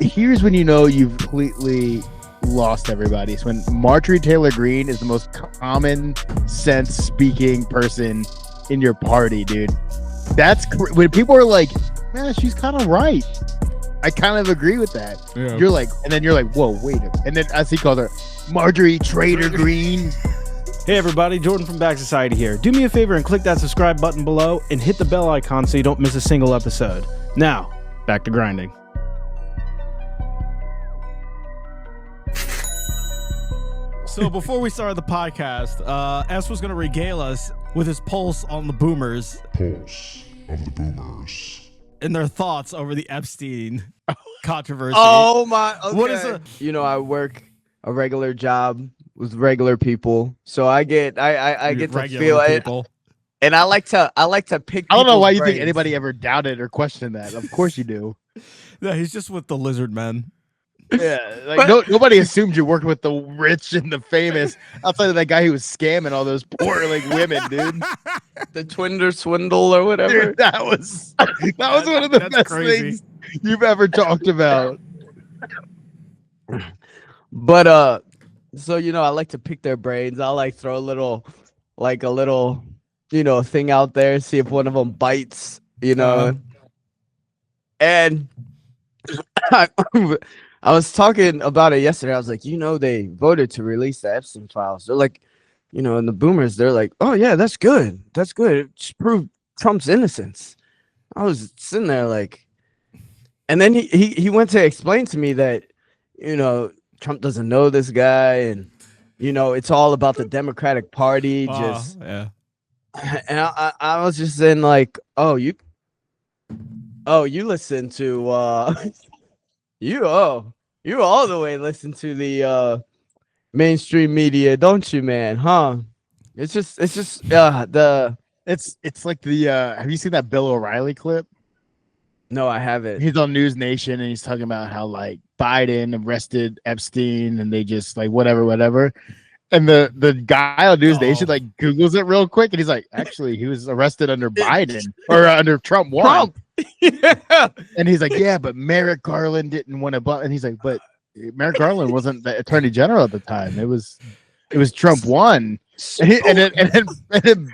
here's when you know you've completely lost everybody. It's when Marjorie Taylor Greene is the most common sense speaking person in your party, dude. When people are like, man, she's kind of right. I kind of agree with that. Yeah. You're like, and then you're like, whoa, wait. And then as he calls her, Marjorie Taylor Greene. Hey everybody, Jordan from Back Society here. Do me a favor and click that subscribe button below and hit the bell icon so you don't miss a single episode. Now, back to grinding. So before we started the podcast, S was going to regale us with his pulse on the boomers. Pulse of the boomers. And their thoughts over the Epstein controversy. Oh my! Okay. What is it? You know, I work a regular job with regular people, so I get to feel it, and I like to pick. I don't know why you brains. think anybody ever doubted or questioned that. Of course you do. Yeah, he's just with the lizard men. Yeah, like nobody assumed you worked with the rich and the famous outside of that guy who was scamming all those poor like women, dude. The Twinder swindle or whatever. Dude, that was one of the best things you've ever talked about. But so you know, I like to pick their brains. I like throw a little thing out there, see if one of them bites, and I was talking about it yesterday. I was like, they voted to release the Epstein files. They're like, and the boomers, they're like, oh yeah, that's good. That's good. It just proved Trump's innocence. I was sitting there like, and then he went to explain to me that, Trump doesn't know this guy, and it's all about the Democratic Party. Yeah. And I was just saying like, you listen to you all the way listen to the mainstream media, don't you, man? Huh? It's just it's like the have you seen that Bill O'Reilly clip? No, I haven't. He's on News Nation and he's talking about how like Biden arrested Epstein and they just like whatever. And the guy on News Nation like Googles it real quick and he's like, actually, he was arrested under Biden or under Trump 1. Yeah. And he's like, yeah, but Merrick Garland didn't want to. And he's like, but Merrick Garland wasn't the attorney general at the time. It was Trump 1. And then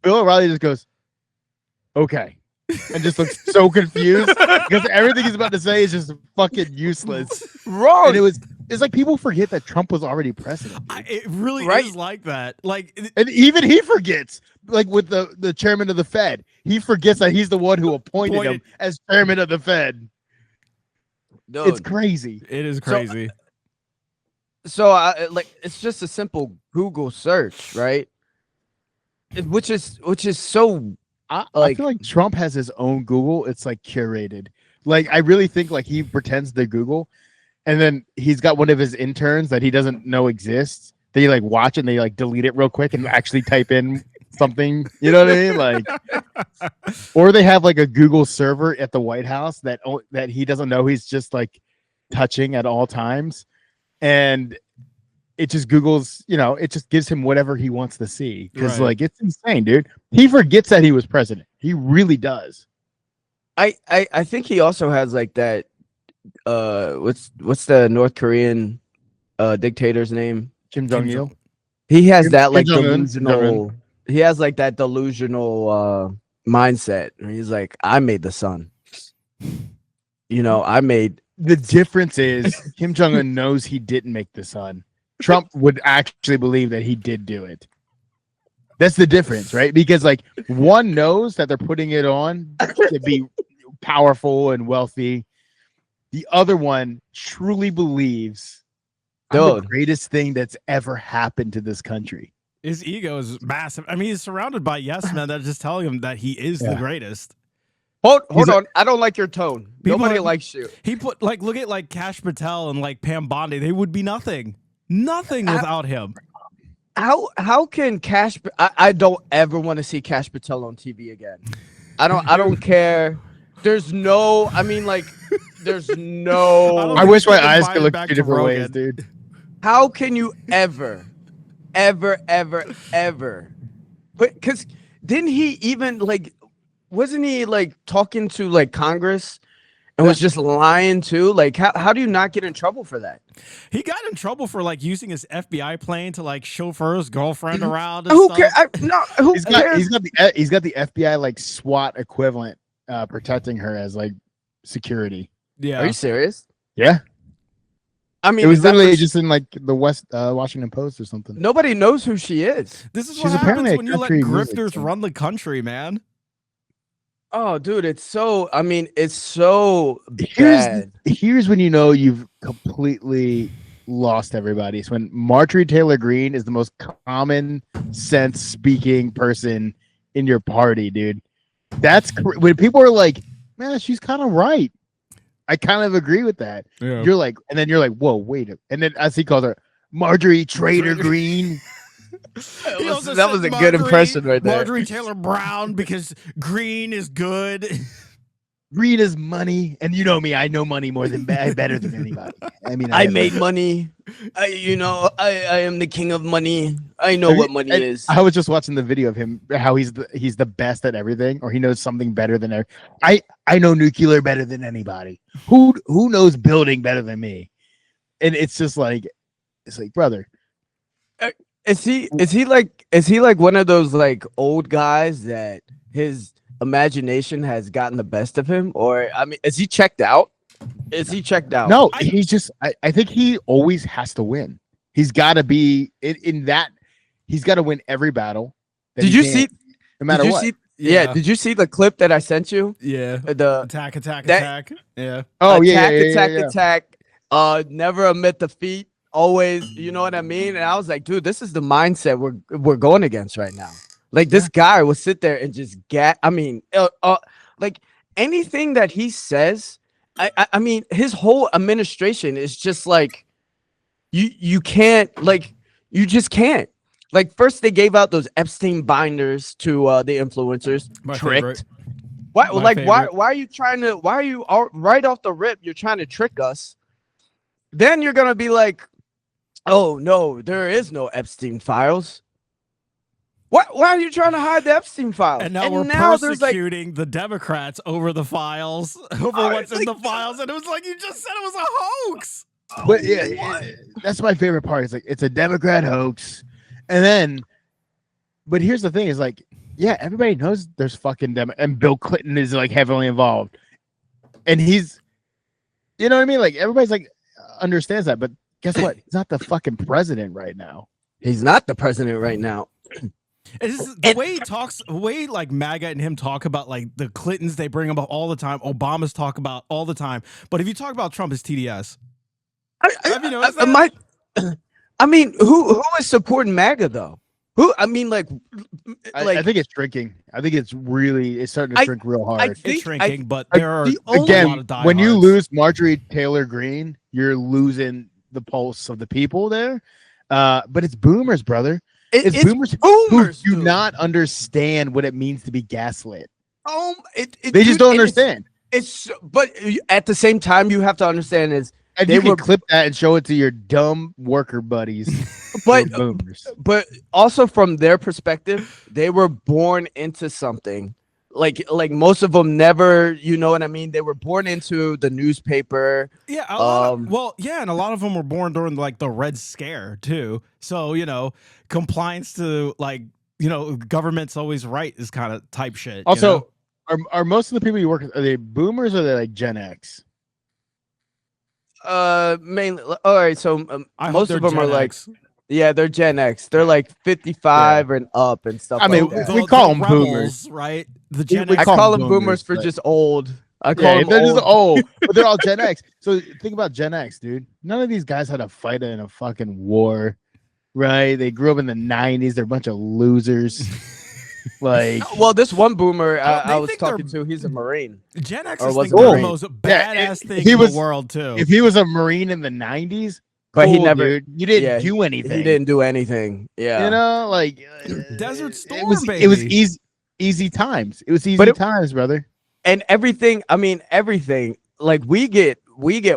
Bill O'Reilly just goes, okay. And just looks so confused because everything he's about to say is just fucking useless. Wrong. And it's like people forget that Trump was already president. It really is like that. And even he forgets, like with the chairman of the Fed, he forgets that he's the one who appointed him as chairman of the Fed. Dude, it's crazy. It is crazy. So it's just a simple Google search, right? Which is so. I feel like Trump has his own Google. It's like curated. Like I really think like he pretends to Google, and then he's got one of his interns that he doesn't know exists. They like watch it and they like delete it real quick and actually type in something. You know what I mean? Like, or they have like a Google server at the White House that he doesn't know he's just like touching at all times, and it just Google's, it just gives him whatever he wants to see. Because like it's insane, dude. He forgets that he was president. He really does. I think he also has like that what's the North Korean dictator's name? Kim Jong-il. He has that like delusional. He has like that delusional mindset. And he's like, I made the sun. I made. The difference is Kim Jong-un knows he didn't make the sun. Trump would actually believe that he did do it. That's the difference, right? Because like one knows that they're putting it on to be powerful and wealthy. The other one truly believes the greatest thing that's ever happened to this country. His ego is massive. I mean, he's surrounded by yes men that are just telling him that he is the greatest. Hold on. I don't like your tone. Nobody likes you. He put look at like Kash Patel and like Pam Bondi. They would be nothing without him. How can Kash? I don't ever want to see Kash Patel on TV again. I don't care. There's no. I mean, like, there's no. I wish my eyes could look 2 different ways, dude. How can you ever? Because didn't he even like? Wasn't he like talking to like Congress? and was just lying too. Like, how do you not get in trouble for that? He got in trouble for like using his FBI plane to like chauffeur his girlfriend around and Who stuff. cares? Who He's cares? got the FBI like SWAT equivalent protecting her as like security. Yeah. Are you serious? Yeah. I mean, It was is that literally for- just in like the Washington Post or something. nobody knows who she is. This is She's what apparently happens a when you let country music grifters singer. run the country, man. Oh, dude, it's so. I mean, it's so Here's bad. here's when you know you've completely lost everybody. It's when Marjorie Taylor Greene is the most common sense speaking person in your party, dude. That's when people are like, man, she's kind of right. I kind of agree with that. Yeah. You're like, and then you're like, whoa, wait. And then as he calls her, Marjorie Trader Greene. That was a good impression right there. Marjorie Taylor Brown, because green is good. Green is money, and you know me. I know money more than better than anybody. I mean, I made money. I am the king of money. I know what money is. I was just watching the video of him, how he's the best at everything, or he knows something better than I know nuclear better than anybody. Who knows building better than me? And it's just like, brother. Is he like one of those like old guys that his imagination has gotten the best of him? Or I mean, is he checked out? No, he's just I think he always has to win. He's got to be in that. He's got to win every battle. Did you see? No matter what. Yeah. Did you see the clip that I sent you? Yeah. The Attack. Yeah. Oh attack. Never admit defeat. Always, you know what I mean? And I was like, dude, this is the mindset we're going against right now. Like this guy will sit there and just like anything that he says. I mean, his whole administration is just like you can't, like, you just can't. Like, first they gave out those Epstein binders to the influencers. My tricked. favorite. Why are you trying to? Why are you right off the rip? You're trying to trick us. Then you're gonna be like, oh no, there is no Epstein files. Why are you trying to hide the Epstein files? And now we're persecuting the Democrats over the files, over what's in the files. And it was like, you just said it was a hoax. But that's my favorite part. It's like, it's a Democrat hoax. And then, but here's the thing is like, yeah, everybody knows there's fucking and Bill Clinton is like heavily involved. And he's, you know what I mean? Like everybody's like understands that, but guess what? He's not the fucking president right now. He's not the president right now. It's the way he talks, the way like MAGA and him talk about like the Clintons, they bring about all the time. Obama's talk about all the time. But if you talk about Trump, it's TDS. Have you noticed that? I mean, who is supporting MAGA though? Who? I mean, like I think it's shrinking. I think it's starting to shrink real hard. It's shrinking, but there are a lot again, of diehards. when you lose Marjorie Taylor Greene, you're losing the pulse of the people there. But it's boomers, brother. It's boomers who do not understand what it means to be gaslit. They just don't understand. But at the same time, you have to understand is and you can clip that and show it to your dumb worker buddies. But also from their perspective, they were born into something. Like most of them never, you know what I mean? They were born into the newspaper. Yeah, and a lot of them were born during like the Red Scare too. So, you know, compliance to like, you know, government's always right is kind of type shit. Also, are most of the people you work with, are they boomers or are they like Gen X? Mainly. All right, so most of them are like, yeah, they're Gen X. They're like 55 and up and stuff. I mean, like that. we call them boomers, right? The Gen I X. call them boomers for just old. I call them they're old. just old, but they're all Gen X. So think about Gen X, dude. None of these guys had to fight in a fucking war, right? They grew up in the 90s. They're a bunch of losers. Like, well, this one boomer I was talking to, he's a Marine. Gen X Or is was the a Marine. most badass thing in the world too. If he was a Marine in the 90s, but cool, he never, dude. You didn't do anything. He didn't do anything. Yeah, you know, like Desert Storm. It was easy times. It was easy times, brother. And everything. I mean, everything. Like we get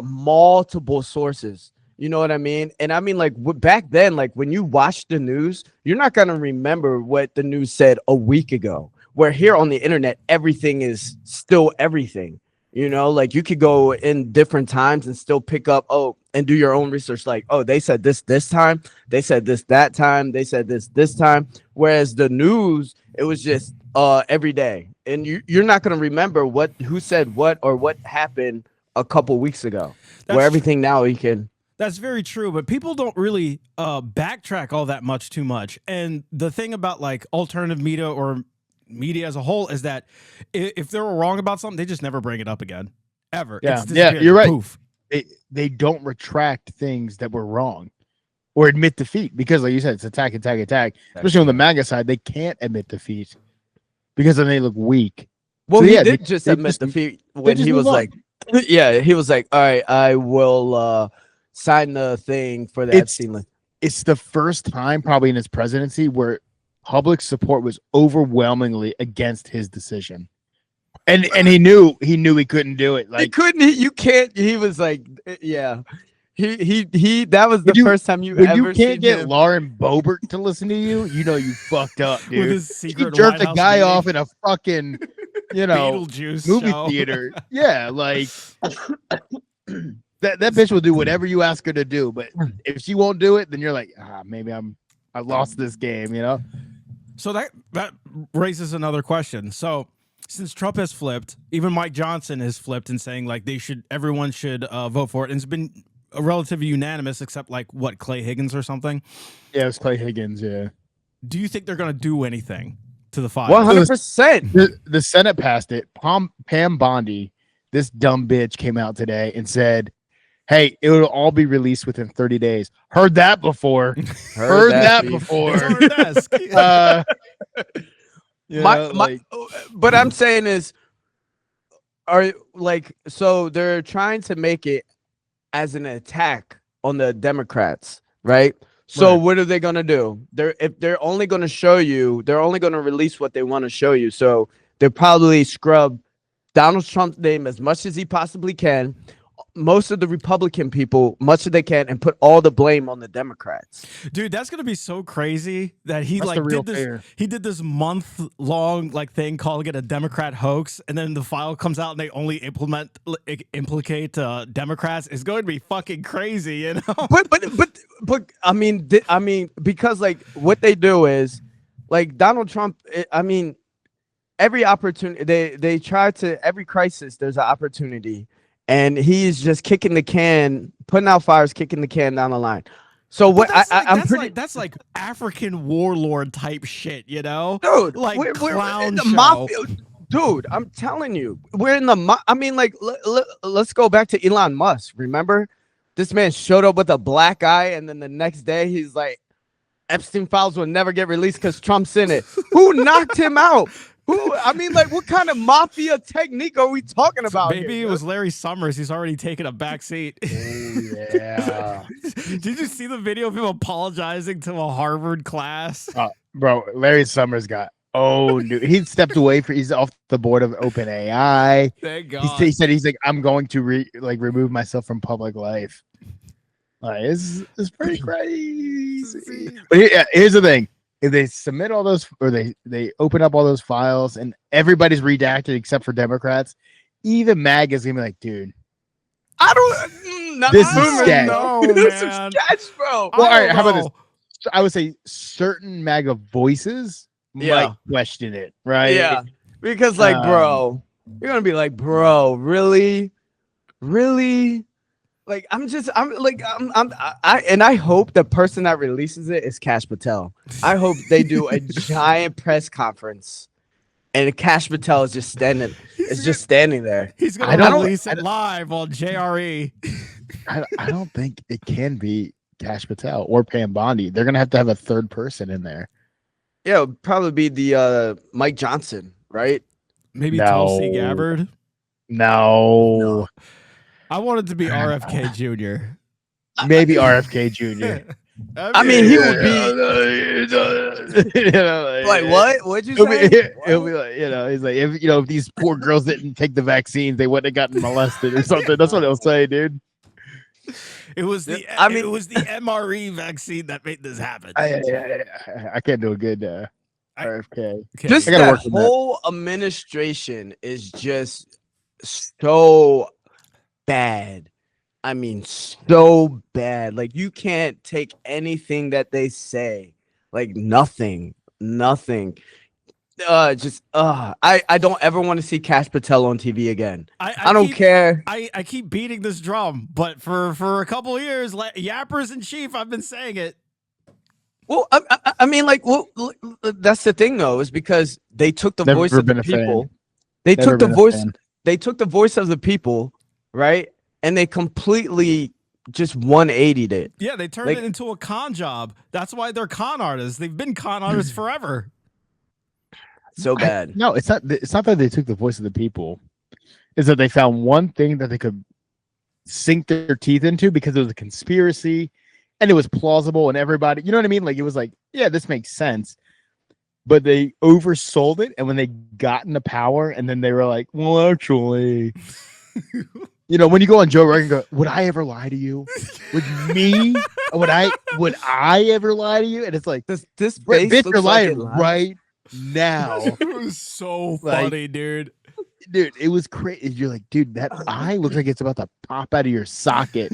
multiple sources. You know what I mean? And I mean, like back then, like when you watch the news, you're not gonna remember what the news said a week ago. Where here on the internet, everything is still everything. You know, like you could go in different times and still pick up, and do your own research. Like, they said this time, they said this that time, they said this time. Whereas the news, it was just every day, and you're not gonna remember who said what or what happened a couple weeks ago. Where everything now you can. That's very true, but people don't really backtrack all that much too much. And the thing about like alternative media or media as a whole is that if they were wrong about something, they just never bring it up again, ever. Yeah, you're right. Poof. They don't retract things that were wrong or admit defeat because, like you said, it's attack. Especially on the MAGA side, they can't admit defeat because then they look weak. Well, so, he did just admit defeat when he was like, he was like, all right, I will sign the thing for the Epstein list. It's the first time probably in his presidency where public support was overwhelmingly against his decision. And he knew he couldn't do it. Like he couldn't. You can't. He was like, yeah. He. That was the first time you ever. You can't get Lauren Boebert to listen to you. You know you fucked up, dude. With his secret he jerked White a guy House off in a fucking, Beetlejuice movie show. theater. Yeah, like that bitch will do whatever you ask her to do. But if she won't do it, then you're like, maybe I lost this game. You know. So that raises another question. So since Trump has flipped, even Mike Johnson has flipped and saying like everyone should vote for it, and it's been relatively unanimous except like Clay Higgins or something. Yeah, it's Clay Higgins. Yeah. Do you think they're going to do anything to the file? 100%. The Senate passed it. Pam Bondi, this dumb bitch, came out today and said, hey, it will all be released within 30 days. Heard that before. Heard that before. But I'm saying is, so they're trying to make it as an attack on the Democrats, right? So what are they gonna do? If they're only gonna show you, they're only gonna release what they want to show you. So they'll probably scrub Donald Trump's name as much as he possibly can, most of the Republican people, much as they can, and put all the blame on the Democrats. Dude, that's gonna be so crazy that he did this month-long thing calling it a Democrat hoax, and then the file comes out and they only implicate Democrats. It's going to be fucking crazy, you know. But I mean, because what they do is Donald Trump. Every opportunity they try to every crisis. There's an opportunity. And he's just kicking the can, putting out fires, kicking the can down the line. So what that's like African warlord type shit, you know? Dude, we're clown in the show. mafia. Dude, I'm telling you, we're in the let's go back to Elon Musk. Remember? This man showed up with a black eye, and then the next day he's like, Epstein files will never get released because Trump's in it. Who knocked him out? What kind of mafia technique are we talking about? Maybe it was Larry Summers. He's already taken a back seat. Oh, yeah. Did you see the video of him apologizing to a Harvard class? Bro, Larry Summers he stepped away he's off the board of OpenAI. Thank God. He said he's like, I'm going to remove myself from public life. It's pretty crazy. But here's the thing. If they submit all those, or they open up all those files, and everybody's redacted except for Democrats, even MAGA is gonna be like, dude, this is sketch. This is sketch, bro. Well, all right, how about this? I would say certain MAGA voices might question it, right? Yeah, because bro, you're gonna be like, bro, really. I hope the person that releases it is Kash Patel. I hope they do a giant press conference, and Kash Patel is just standing there. He's gonna release it live on JRE. I don't think it can be Kash Patel or Pam Bondi. They're gonna have a third person in there. Yeah, it'll probably be the Mike Johnson, right? Maybe Tulsi Gabbard. No. I wanted to be RFK Jr. Maybe RFK Jr. He would be what? What'd you say? He'll be like, he's like, if these poor girls didn't take the vaccines, they wouldn't have gotten molested or something. That's what he'll say, dude. It was the MRE vaccine that made this happen. I can't do a good RFK. Just the whole administration is just so bad. I mean, so bad. Like, you can't take anything that they say. Like, nothing. I don't ever want to see Cash Patel on TV again. I don't care. I keep beating this drum, but for a couple of years, yappers in chief, I've been saying it. Well, I mean, like, well, that's the thing though, is because they took the voice of the people. They took the voice. They took the voice of the people, right? And they completely just 180'd it. Yeah, they turned it into a con job. That's why they're con artists. They've been con artists forever. So bad. No, it's not. It's not that they took the voice of the people. Is that they found one thing that they could sink their teeth into because it was a conspiracy, and it was plausible, and everybody, you know what I mean? Like, it was like, yeah, this makes sense. But they oversold it, and when they got into power, and then they were like, well, actually, you know, when you go on Joe Rogan, go, would I ever lie to you? Would me? Would I ever lie to you? And it's like, this face bitch, looks you're like lying right now. It was so funny, dude. Dude, it was crazy. You're like, dude, that eye looks like it's about to pop out of your socket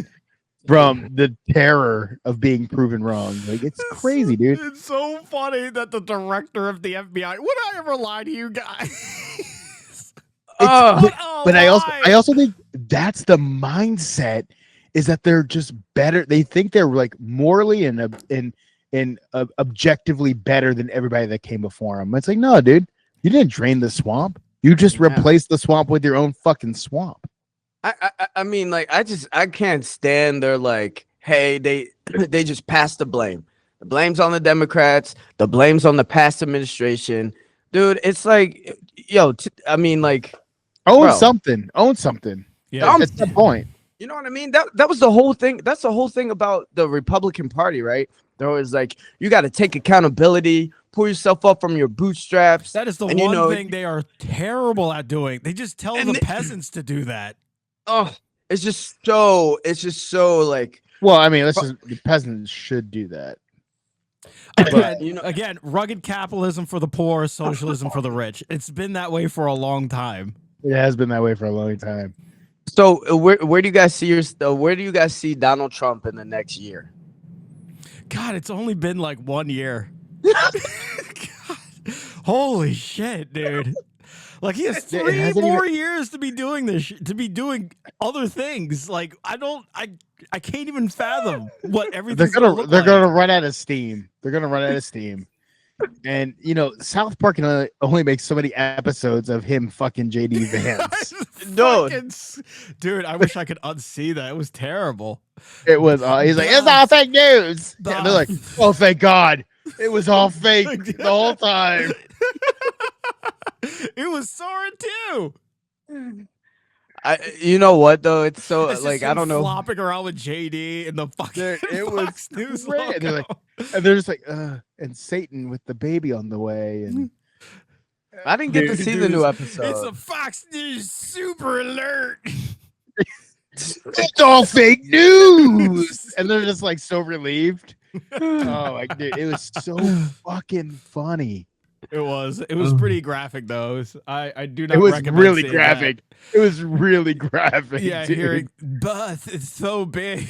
from the terror of being proven wrong. Like, it's crazy, dude. It's so funny that the director of the FBI, would I ever lie to you guys? But I also think that's the mindset, is that they're just better. They think they're like morally and objectively better than everybody that came before them. It's like, no, dude, you didn't drain the swamp. You just replaced the swamp with your own fucking swamp. I mean, like, I can't stand their, like, hey, they just passed the blame. The blame's on the Democrats. The blame's on the past administration. Dude, it's like, yo, I mean, like, own something. Yeah, that's the point. You know what I mean? That was the whole thing. That's the whole thing about the Republican Party, right? They're always like, you got to take accountability, pull yourself up from your bootstraps. that is the one thing they are terrible at doing. They just tell the peasants to do that. Oh, it's just so like. Well, I mean, the peasants should do that. But, again, rugged capitalism for the poor, socialism for the rich. It's been that way for a long time. It has been that way for a long time. So where do you guys see Donald Trump in the next year? God, it's only been like 1 year. God. Holy shit, dude. Like, he has 3 more years to be doing this, to be doing other things. Like, I can't even fathom what everything's they're gonna run out of steam. And South Park can only make so many episodes of him fucking JD Vance. Dude, I wish I could unsee that. It was terrible. It was. He's like, it's all fake news. And they're like, oh, thank God, it was all fake the whole time. It was Sora too. You know what though? It's so it's like, I don't know, flopping around with JD and the fucking it Fox News and they're just like, and Satan with the baby on the way, and I didn't get to see the new episode. It's a Fox News super alert. It's all fake news, and they're just like so relieved. Oh, like, dude, it was so fucking funny. It was pretty graphic though. I do not. It was recommend really seeing graphic. that. It was really graphic. Yeah, dude. hearing Beth, it's so big.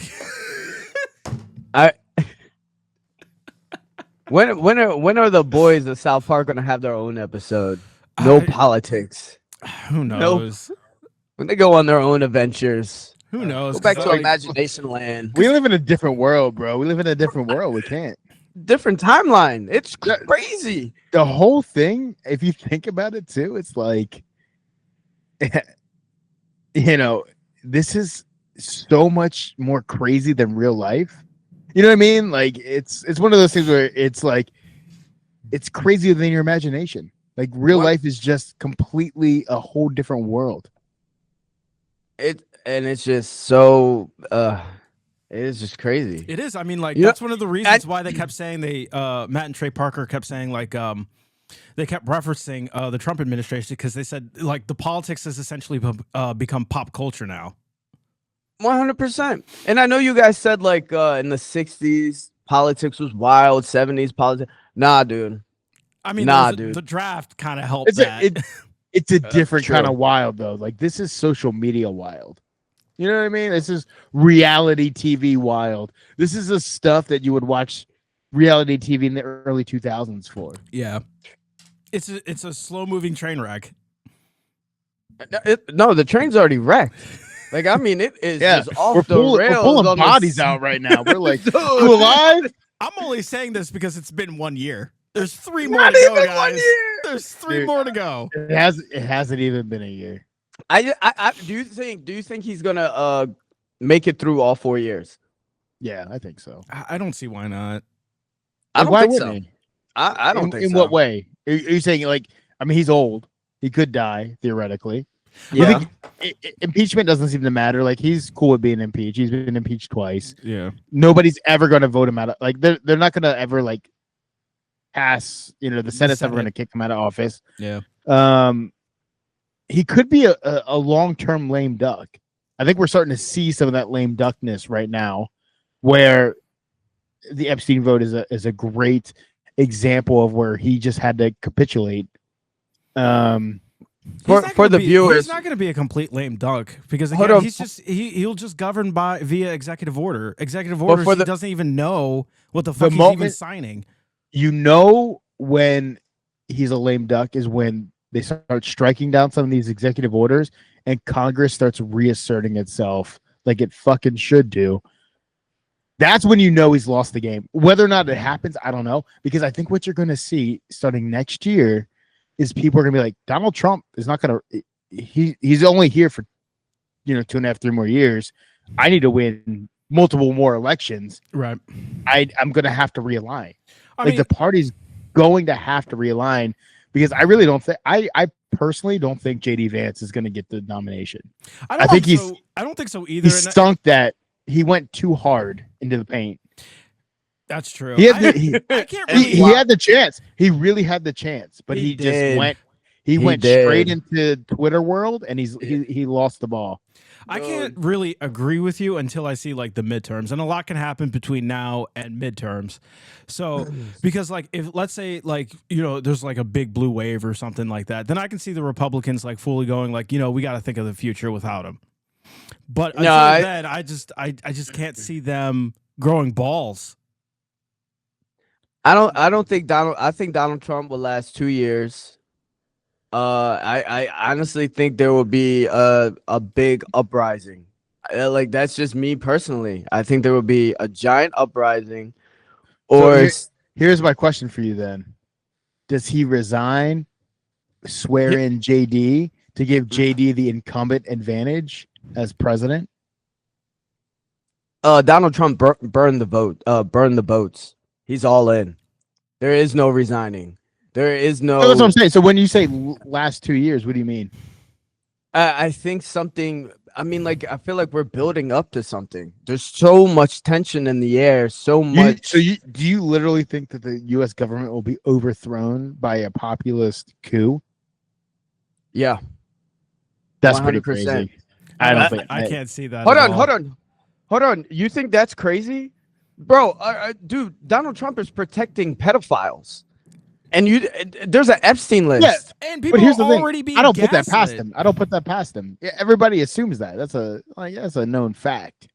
When are the boys of South Park gonna have their own episode? No politics. Who knows? When they go on their own adventures. Who knows? Go back to imagination land. We live in a different world, bro. We live in a different world. We can't. Different timeline. It's crazy. The whole thing, if you think about it too, it's like, this is so much more crazy than real life. You know what I mean? Like, it's one of those things where it's like, it's crazier than your imagination. Like, real life is just completely a whole different world. It's just so it is just crazy. It is. I mean, like, that's one of the reasons why they kept saying Matt and Trey Parker kept saying, like, they kept referencing the Trump administration, because they said, like, the politics has essentially become pop culture now. 100%. And I know you guys said, like, in the 60s, politics was wild, 70s politics. Nah, dude. I mean, dude. The draft kind of helped that. it's a different true. kind of wild though. Like this is social media wild. You know what I mean? This is reality TV wild. This is the stuff that you would watch reality TV in the early 2000s for. Yeah. It's a slow moving train wreck. No, the train's already wrecked. Like, I mean, it is just off we're the rails. We're pulling on bodies out right now. We're like, Dude. you alive? I'm only saying this because it's been 1 year. There's 3 more Not to go, even 1 guys. year. There's 3 Dude. more to go. It hasn't even been a year. Do you think he's gonna make it through all 4 years? Yeah, I think so. I don't see why not. I don't Why think wouldn't so. he? I don't think in so. what way? Are you saying like? I mean, he's old. He could die theoretically. Yeah. Impeachment doesn't seem to matter. Like he's cool with being impeached. He's been impeached twice. Yeah. Nobody's ever going to vote him out. Like they're not going to ever like pass. You know, the Senate's never Senate. going to kick him out of office. Yeah. He could be a long-term lame duck. I think we're starting to see some of that lame duckness right now, where the Epstein vote is a great example of where he just had to capitulate. For the viewers, he's not going to be a complete lame duck because Hold again, on. he's just he'll just govern via executive order. Executive But orders, for he the- doesn't even know what the fuck he's even moment- signing. You know when he's a lame duck is when they start striking down some of these executive orders and Congress starts reasserting itself like it fucking should do. That's when you know he's lost the game. Whether or not it happens, I don't know. Because I think what you're going to see starting next year is people are going to be like, Donald Trump is not going to, he's only here for, 2.5, 3 more years. I need to win multiple more elections. Right. I'm going to have to realign. I Like mean, the party's going to have to realign because I really don't think, I personally don't think JD Vance is going to get the nomination. I think I don't think so He either. stunk that he went too hard into the paint. That's true. He had the, I can't really. he had the chance. He really had the chance, but He he just did. went. He went did. straight into Twitter world, and he lost the ball. I can't really agree with you until I see like the midterms, and a lot can happen between now and midterms. So, because like if let's say like there's like a big blue wave or something like that, then I can see the Republicans like fully going like we got to think of the future without him. But until then, I just can't see them growing balls. I don't think I think Donald Trump will last 2 years. I honestly think there will be a big uprising. Like that's just me personally. I think there will be a giant uprising. Or here's my question for you then: does he resign, swear in JD to give JD the incumbent advantage as president? Donald Trump burned the boats. He's all in. There is no resigning. There is no. That's what I'm saying. So when you say last 2 years, what do you mean? I think something. I mean, like I feel like we're building up to something. There's so much tension in the air. So much. Do you literally think that the U.S. government will be overthrown by a populist coup? Yeah, that's pretty 100%. crazy. I don't think I can't see that. Hold on. You think that's crazy, bro? Dude, Donald Trump is protecting pedophiles, and there's an Epstein list. Yeah, and people but here's the thing. already being I don't put that past gaslit. him. I don't put that past him. Yeah, everybody assumes that. That's a known fact.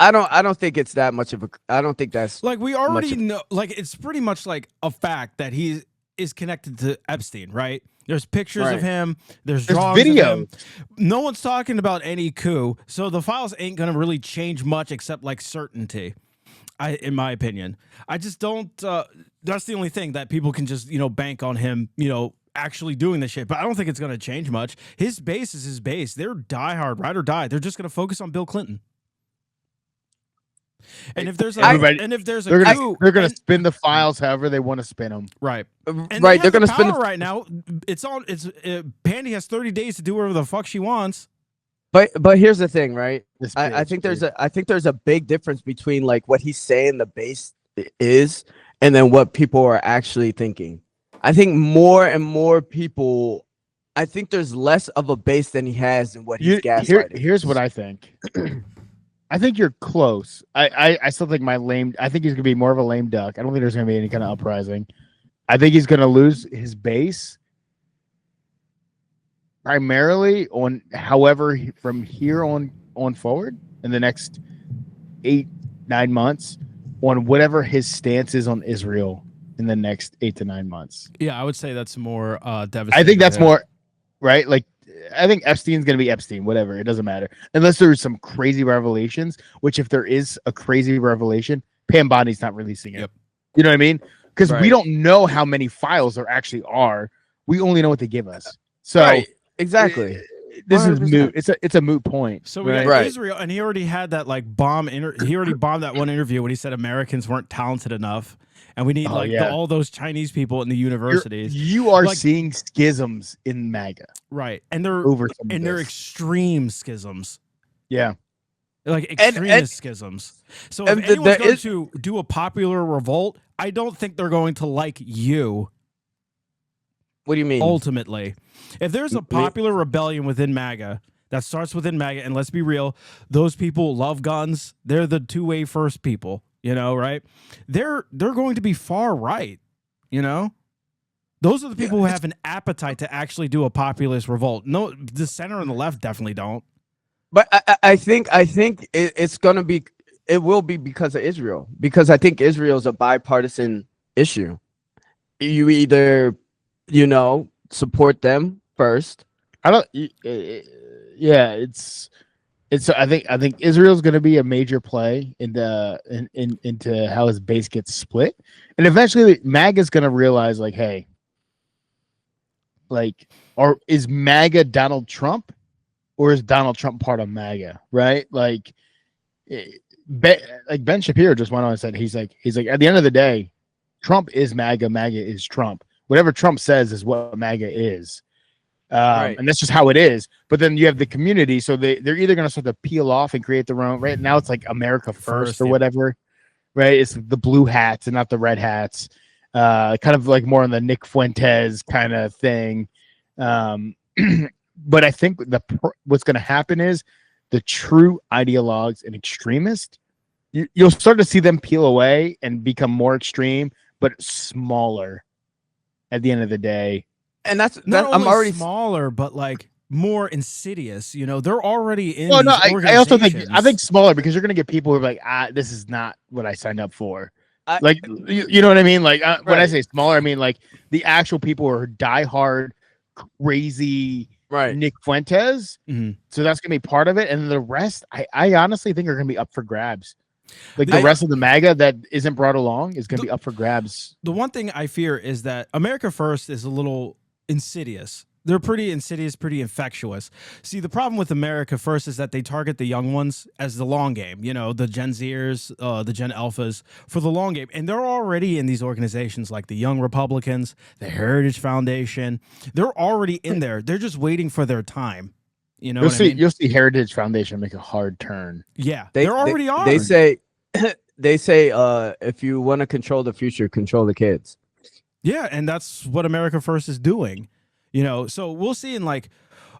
I don't think it's that much of a. I don't think that's Like we already know. Like it's pretty much like a fact that he is connected to Epstein, right? There's pictures of him. There's drawings video. of him. No one's talking about any coup, so the files ain't gonna really change much except like certainty. In my opinion, I just don't. That's the only thing that people can just bank on him. Actually doing this shit, but I don't think it's gonna change much. His base is his base. They're diehard, ride or die. They're just gonna focus on Bill Clinton. And if there's a coup, they're gonna spin the files however they want to spin them. right, and right. They're gonna spin right now. It's on. It's Pandy has 30 days to do whatever the fuck she wants. But here's the thing, right? This I bitch, think dude. I think there's a big difference between like what he's saying the base is and then what people are actually thinking. I think more and more people. I think there's less of a base than he has in what he's gaslighting. Here's what I think. I think you're close. I still think I think he's gonna be more of a lame duck. I don't think there's gonna be any kind of uprising. I think he's gonna lose his base, primarily on, however, from here on forward in the next 8-9 months, on whatever his stance is on Israel in the next 8 to 9 months. Yeah, I would say that's more devastating. I think that's to him. more right. Like, I think Epstein's going to be Epstein, whatever. It doesn't matter. Unless there's some crazy revelations, which if there is a crazy revelation, Pam Bondi's not releasing it. Yep. You know what I mean? Because we Right. don't know how many files there actually are. We only know what they give us. So Right. Exactly. this is 100%. moot. It's a moot point. So we right? got Right. Israel, and he already had that like he already bombed that one interview when he said Americans weren't talented enough, and we need Oh, yeah. all those Chinese people in the universities, You are Like- seeing schisms in MAGA right? And they're over some of they're this. extreme schisms, Yeah. like And- extremist schisms. So if and anyone's there going is- to do a popular revolt, I don't think they're going to like you. What do you mean? Ultimately, if there's a popular rebellion within MAGA that starts within MAGA, and let's be real, those people love guns. They're the two-way first people, right? They're going to be far right, Those are the people who have an appetite to actually do a populist revolt. No, the center and the left definitely don't. But I think it's gonna be, it will be because of Israel, because I think Israel's a bipartisan issue. You either, support them first. I don't. Yeah, it's. I think Israel's going to be a major play into how his base gets split, and eventually MAGA's going to realize, like, hey, like, is MAGA Donald Trump, or is Donald Trump part of MAGA? Right? Like, Ben Shapiro just went on and said he's like at the end of the day, Trump is MAGA, MAGA is Trump. Whatever Trump says is what MAGA is. Right. And that's just how it is. But then you have the community, so they're either going to start to peel off and create their own. Right now, it's like America First or yeah. whatever. Right? It's the blue hats and not the red hats. Kind of like more on the Nick Fuentes kind of thing. But I think what's going to happen is the true ideologues and extremists, you'll start to see them peel away and become more extreme, but smaller at the end of the day. And that's Not I'm only already smaller, but like more insidious. They're already in. Well, no, these I also think organizations. smaller, because you're going to get people who are like, this is not what I signed up for. I- Like, you know what I mean? Like, when I Right. say smaller, I mean like the actual people who are diehard, crazy right. Nick Fuentes. Mhm. So that's going to be part of it. And the rest, I honestly think are going to be up for grabs. Like the I- rest of the MAGA that isn't brought along is going to be up for grabs. The one thing I fear is that America First is a little insidious. They're pretty insidious, pretty infectious. See, the problem with America First is that they target the young ones as the long game, the Gen Zers, the Gen Alphas for the long game. And they're already in these organizations like the Young Republicans, the Heritage Foundation. They're already in there. They're just waiting for their time. You know You'll what see. I mean? You'll see Heritage Foundation make a hard turn. Yeah, They they already are. They say if you want to control the future, control the kids. Yeah, and that's what America First is doing. So we'll see in like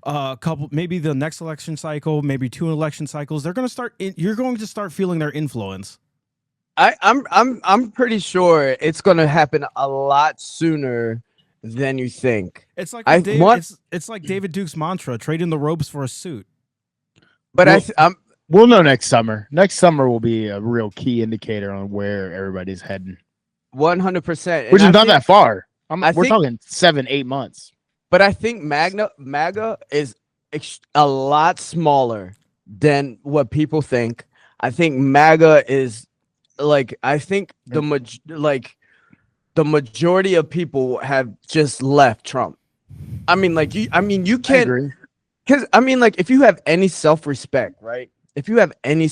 a couple, maybe the next election cycle, maybe 2 election cycles. They're going to start. You're going to start feeling their influence. I'm pretty sure it's gonna happen a lot sooner than you think. It's like I Dave, want- it's like David Duke's mantra: trading the ropes for a suit. But Well, I'm We'll know next summer. Next summer will be a real key indicator on where everybody's heading, 100%. which is not that far. We're think- talking 7-8 months. But I think MAGA is a lot smaller than what people think. I think MAGA is I think the majority of people have just left Trump. I mean, you I can't, agree. because if you have any self-respect, right? If you have any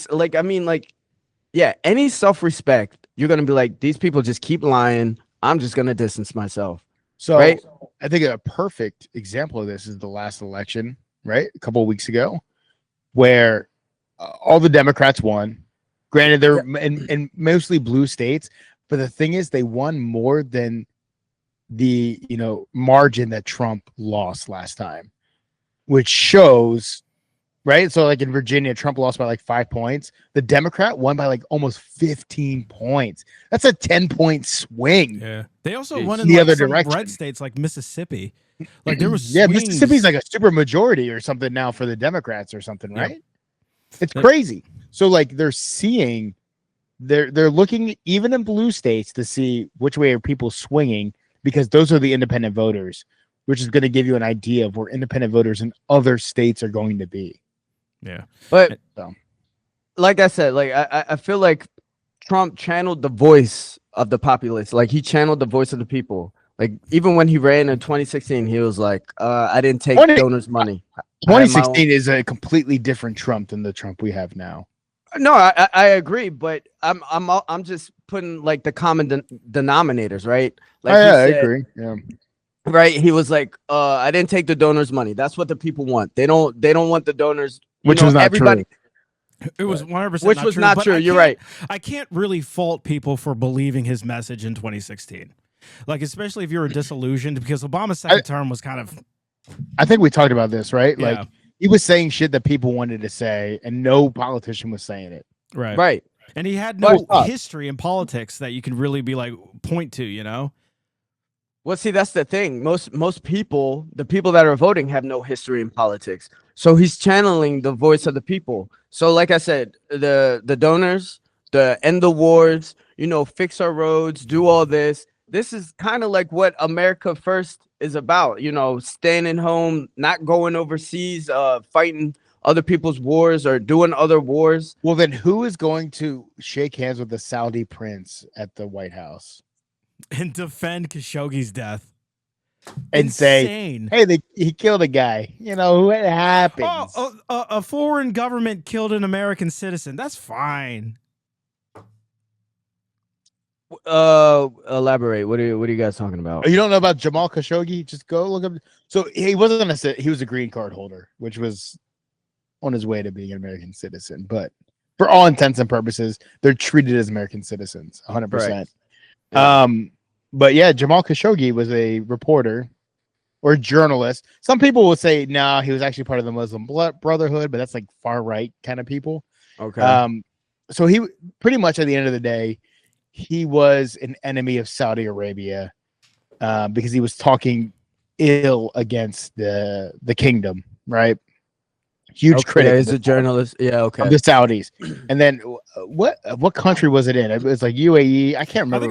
any self-respect, you're gonna be like, these people just keep lying. I'm just gonna distance myself. So Right. I think a perfect example of this is the last election, right? A couple of weeks ago, where all the Democrats won. Granted, they're in mostly blue states, but the thing is, they won more than the margin that Trump lost last time, which shows, right? So like in Virginia, Trump lost by like 5 points. The Democrat won by like almost 15 points. That's a 10-point swing. Yeah, they also It's won in the like other some direction. red states like Mississippi. Like there was Yeah, swings. Mississippi's like a super majority or something now for the Democrats or something, Yep. right? It's crazy. So like they're looking even in blue states to see which way are people swinging, because those are the independent voters, which is going to give you an idea of where independent voters in other states are going to be. Yeah. But So. like I said, like I feel like Trump channeled the voice of the populace. Like he channeled the voice of the people. Like even when he ran in 2016, he was like, I didn't take donors' money. 2016 is a completely different Trump than the Trump we have now. No, I agree, but I'm just putting like the common denominators, right? Like I said, agree. Yeah. Right. He was like, I didn't take the donors' money. That's what the people want. They don't want the donors, which was not everybody. True. It was 100% Which was not true. You're right. I can't really fault people for believing his message in 2016. Like, especially if you were disillusioned, because Obama's second term was kind of. I think we talked about this, right? Yeah. Like he was saying shit that people wanted to say, and no politician was saying it. Right. Right. And he had no history in politics that you could really be like point to, you know? Well, see, that's the thing. Most people, the people that are voting, have no history in politics. So he's channeling the voice of the people. So, like I said, the donors, the end the wars, fix our roads, do all this. This is kind of like what America First is about. Staying home, not going overseas, fighting other people's wars or doing other wars. Well, then who is going to shake hands with the Saudi prince at the White House and defend Khashoggi's death and Insane. say, "Hey, he killed a guy. What happens? A foreign government killed an American citizen. That's fine." Elaborate. What are you guys talking about? You don't know about Jamal Khashoggi? Just go look up. So he was a green card holder, which was on his way to being an American citizen. But for all intents and purposes, they're treated as American citizens, 100%. Yeah. But yeah, Jamal Khashoggi was a reporter or a journalist. Some people would say, nah, he was actually part of the Muslim Brotherhood, but that's like far right kind of people. Okay. So he pretty much at the end of the day, he was an enemy of Saudi Arabia because he was talking ill against the kingdom, right? Huge critic. He's a journalist. Yeah, okay. Of the Saudis. And then what country was it in? It was like UAE. I can't remember. I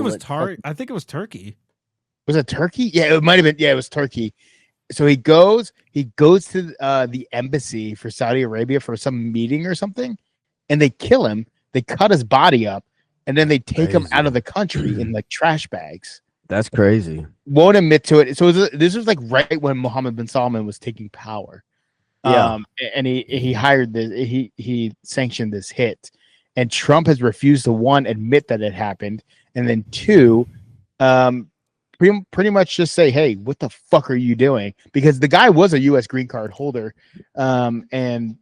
think it was Turkey. Was it Turkey? Yeah, it might have been. Yeah, it was Turkey. So he goes to the embassy for Saudi Arabia for some meeting or something, and they kill him. They cut his body up, and then they take him out of the country in like trash bags. That's crazy. Won't admit to it. So this was like right when Mohammed bin Salman was taking power. Yeah. And he hired this. He sanctioned this hit, and Trump has refused to, one, admit that it happened, and then two, pretty much just say, hey, what the fuck are you doing? Because the guy was a U.S. green card holder, and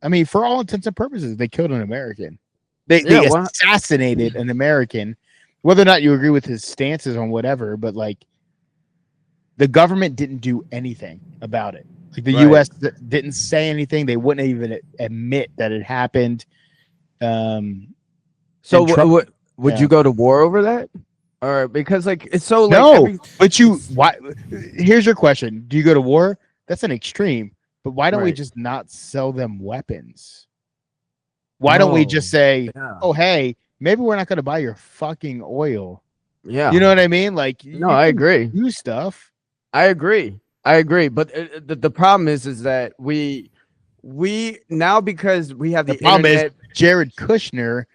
I mean, for all intents and purposes, they killed an American. They assassinated an American. Whether or not you agree with his stances on whatever, but like the government didn't do anything about it. Like the U.S. didn't say anything. They wouldn't even admit that it happened. So Trump, would you go to war over that? Or because like it's so like why? Here's your question: do you go to war? That's an extreme. But why don't we just not sell them weapons? Why don't we just say, oh, hey, maybe we're not going to buy your fucking oil? Yeah. You know what I mean? Like, no, I agree. Do stuff. I agree. But the problem is that we now, because we have the problem internet, is Jared Kushner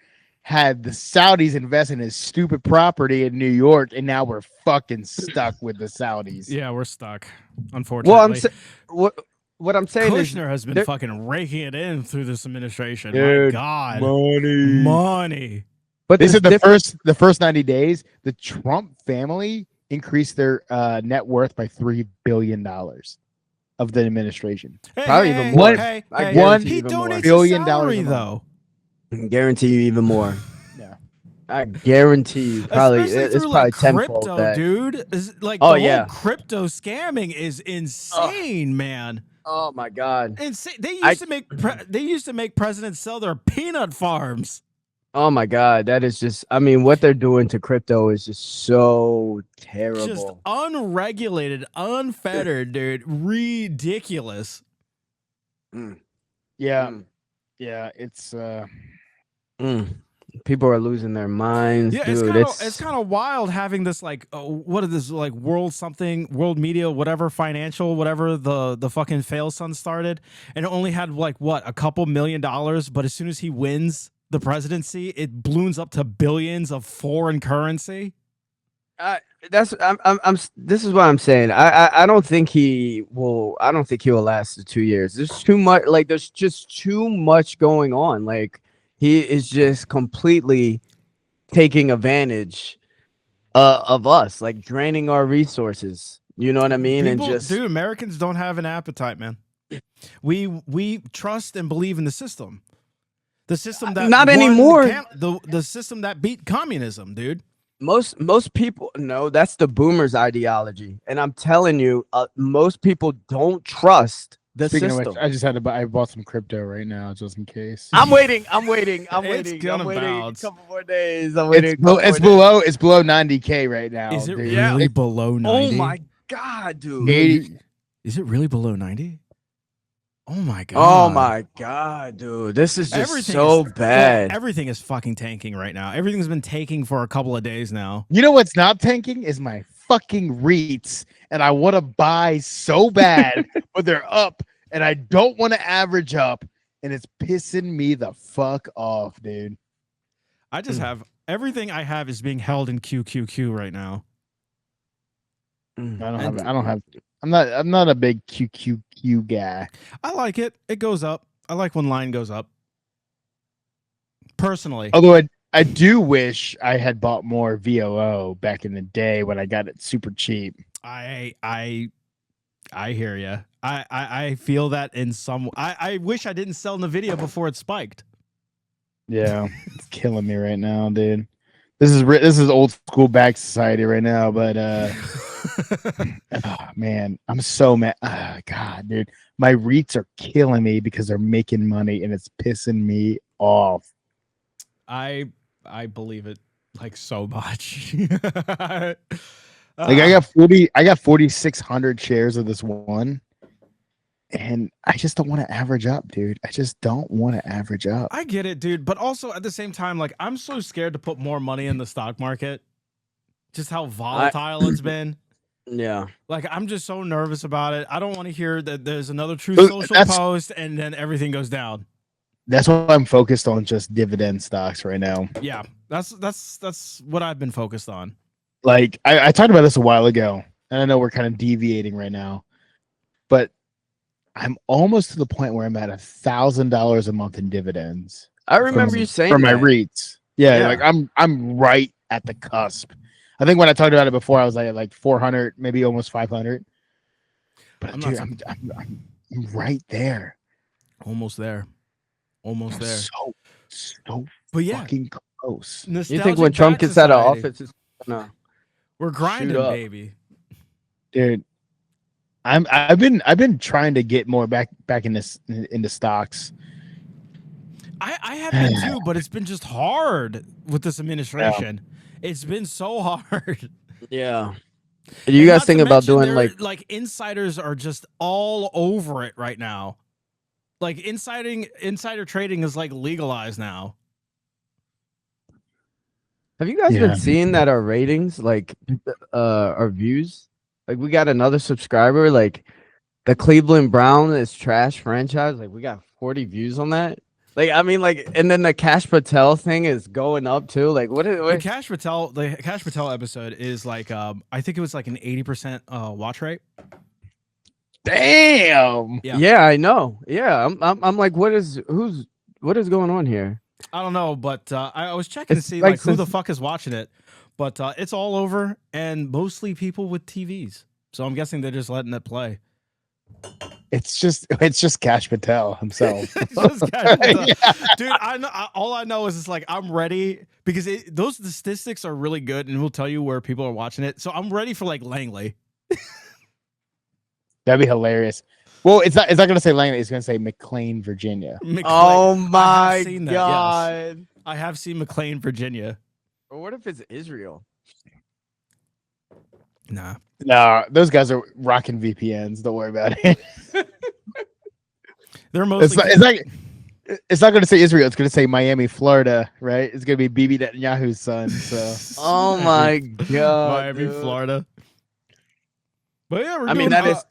had the Saudis invest in his stupid property in New York, and now we're fucking stuck with the Saudis. Yeah, we're stuck, unfortunately. Well, what I'm saying Kushner has been fucking raking it in through this administration. Dude, my God, money. But they said the first 90 days, the Trump family increased their net worth by $3 billion of the administration. Probably even more. He donates $1 billion though. Guarantee you even more. Yeah, I guarantee you. Probably it's probably tenfold crypto, that. Dude. Like the whole crypto scamming is insane, man. Oh my God! Insane. They used to make presidents sell their peanut farms. Oh my God, that is just. I mean, what they're doing to crypto is just so Just terrible. unregulated, unfettered, dude. Ridiculous. Mm, Yeah, mm, yeah. It's mm. People are losing their minds, Yeah, dude. it's kind of wild having this like what is this like world media whatever financial whatever the fucking fail son started, and it only had like what a couple $1 million, but as soon as he wins the presidency, it balloons up to billions of foreign currency. I, that's this is what I'm saying. I don't think he will. I don't think he will last the 2 years. There's too much. Like there's just too much going on. Like he is just completely taking advantage of us, like draining our resources. You know what I mean? And just Americans don't have an appetite, man. We trust and believe in the system that not won anymore. the system that beat communism, dude. Most people no, that's the boomers ideology, and I'm telling you, most people don't trust the speaking of which, system. I just had to buy. I bought some crypto right now just in case. I'm waiting. I'm waiting. It's gonna I'm waiting bounce. a couple more days. I'm waiting. A couple It's more days. below. It's below 90K right now. Is it dude. really below 90? Oh my God, dude. No, 80 is it really below 90? Oh my God. Oh my God, dude. This is just so bad. Everything is fucking tanking right now. Everything's been tanking for a couple of days now. You know what's not tanking is my fucking REITs, and I want to buy so bad, but they're up, and I don't want to average up, and it's pissing me the fuck off, dude. I just have everything I have is being held in QQQ right now. I don't have. I'm not a big QQQ guy. I like it. It goes up. I like when line goes up. Personally. Although I do wish I had bought more VOO back in the day when I got it super cheap. I hear you. I feel that in some. I wish I didn't sell Nvidia before it spiked. Yeah, it's killing me right now, dude. This is old school back society right now, but oh, man, I'm so mad. Oh, God, dude, my REITs are killing me because they're making money and it's pissing me off. I believe it like so much. Like I got 4,600 shares of this one, and I just don't want to average up, dude. I just don't want to average up. I get it, dude, but also at the same time, like I'm so scared to put more money in the stock market. Just how volatile it's been. Yeah. Like I'm just so nervous about it. I don't want to hear that there's another True But Social post and then everything goes down. That's why I'm focused on just dividend stocks right now. Yeah, that's what I've been focused on. Like I talked about this a while ago, and I know we're kind of deviating right now, but I'm almost to the point where I'm at $1,000 a month in dividends. I remember you saying for my that. REITs. Yeah, Yeah. like I'm right at the cusp. I think when I talked about it before, I was like 400, maybe almost 500. But I'm dude, not I'm right there. Almost there. Almost there. So But yeah, fucking close. You think nostalgic when Trump back gets out of society. office, it's gonna We're grinding, up. baby. Dude, I've been trying to get more back into stocks. I have been too, but it's been just hard with this administration. It's been so hard. Yeah. You guys think about doing like insiders are just all over it right now. Like insider trading is like legalized now. have you guys Yeah. been seeing that our ratings, like our views? Like we got another subscriber, like the Cleveland Brown is trash franchise. Like we got 40 views on that. Like I mean, like, and then the Cash Patel thing is going up too. Like what is The Cash Patel episode is like I think it was like an 80% watch rate. Damn. Yeah. I know. Yeah, I'm like, what is going on here? I don't know, but I was checking to It's see like like who the since- fuck is watching it. But it's all over and mostly people with TVs. So I'm guessing they're just letting it play. It's just Cash Patel himself. It's just Cash Patel. Yeah. Dude, all I know is it's like I'm ready because those statistics are really good and will tell you where people are watching it. So I'm ready for like Langley. That'd be hilarious. Well, it's not gonna say Langley, it's gonna say McLean, Virginia. McClay. Oh I my have seen that, yes. God. I have seen McLean, Virginia. Or what if it's Israel? Nah. No, those guys are rocking VPNs. Don't worry about it. They're mostly It's not going to say Israel. It's going to say Miami, Florida, right? It's going to be Bibi Netanyahu's son. So, Oh my god, Miami, dude. Florida. But yeah, we're I mean, doing, that is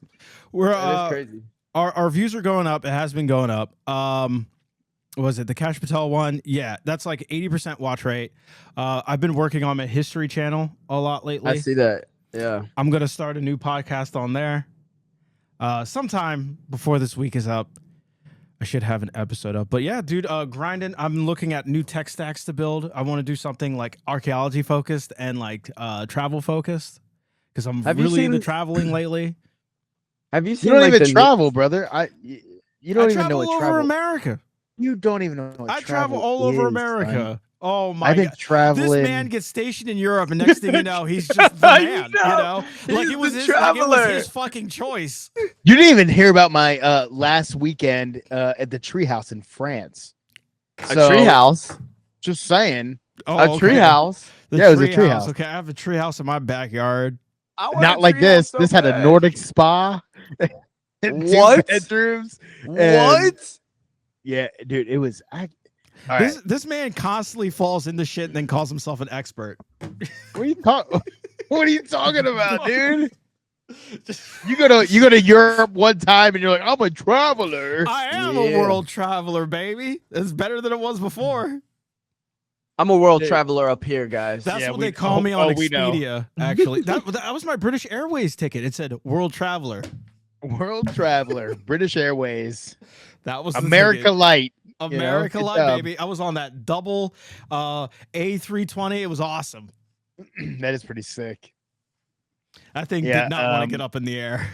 we're crazy. our views are going up. It has been going up. What was it the Cash Patel one? Yeah, that's like 80% watch rate. I've been working on my history channel a lot lately. I see that. Yeah. I'm gonna start a new podcast on there. Sometime before this week is up, I should have an episode up. But yeah, dude, grinding. I'm looking at new tech stacks to build. I want to do something like archaeology focused and like travel focused because I'm really into traveling lately. Have you you seen don't like even travel, brother. You don't I even know travel what over travel. America. You don't even know what I travel all over is, America. son. Oh my I've been god. traveling. This man gets stationed in Europe, and next thing you know, he's just the man. You know, like He's it was the his, like it was traveler. his fucking choice. You didn't even hear about my last weekend at the treehouse in France. a So, treehouse? Just saying. Oh, A treehouse? The Yeah, it was a treehouse. treehouse. Okay, I have a treehouse in my backyard. I want Not a like treehouse this. so This had a bad. Nordic spa. and two What? bedrooms. What? Yeah, dude, it was. All This man constantly falls into shit and then calls himself an expert. What are you talking? What are you talking about, dude? You go to Europe one time and you're like, I'm a traveler. I am Yeah. a world traveler, baby. It's better than it was before. I'm a world Dude. traveler up here, guys. That's Yeah, what we- they call me on we know. Expedia. Actually, that was my British Airways ticket. It said world traveler. World traveler, British Airways, That was the America ticket. Light. America Good Light, job. baby. I was on that double A320. It was awesome. That is pretty sick, That thing Yeah, did not want to get up in the air.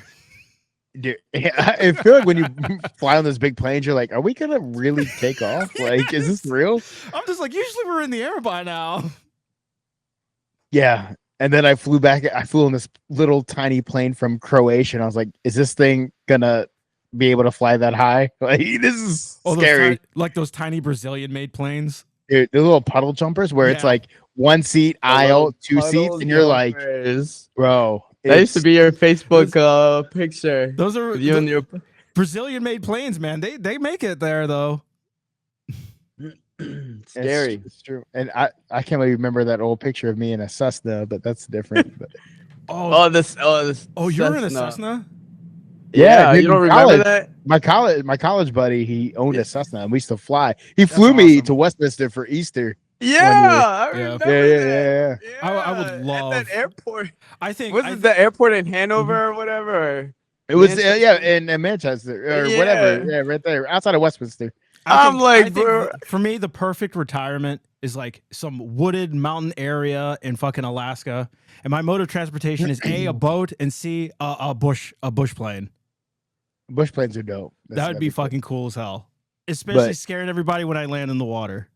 dude. I feel like when you fly on those big planes, you're like, are we gonna really take off? Like, is this real? I'm just like, usually we're in the air by now. Yeah. And then I flew back. I flew on this little tiny plane from Croatia, and I was like, is this thing gonna be able to fly that high? Like, this is scary. Like those tiny Brazilian made planes. Dude, the little puddle jumpers where it's Yeah. like one seat aisle, two seats, and you're like, bro. That used to it's- be your Facebook picture. Those are With you and your Brazilian made planes, man. They make it there though. scary. It's true. And I can't really remember that old picture of me in a Cessna, but that's different. But Oh, this. you're in a Cessna? Yeah, dude, you don't in remember college, that? my college buddy, he owned a Cessna, and we used to fly. He flew me awesome. to Westminster for Easter. Yeah, I Yeah. remember Yeah. that. I would love- at that airport. I think Was it the airport in Hanover or whatever? It was Manchester? yeah in Manchester or Yeah. whatever. Yeah, right there outside of Westminster. I'm like, bro. for me, the perfect retirement is like some wooded mountain area in fucking Alaska, and my mode of transportation is A, a boat, and C, a bush plane. Bush planes are dope. That would be cool. fucking cool as hell. Especially But- scaring everybody when I land in the water.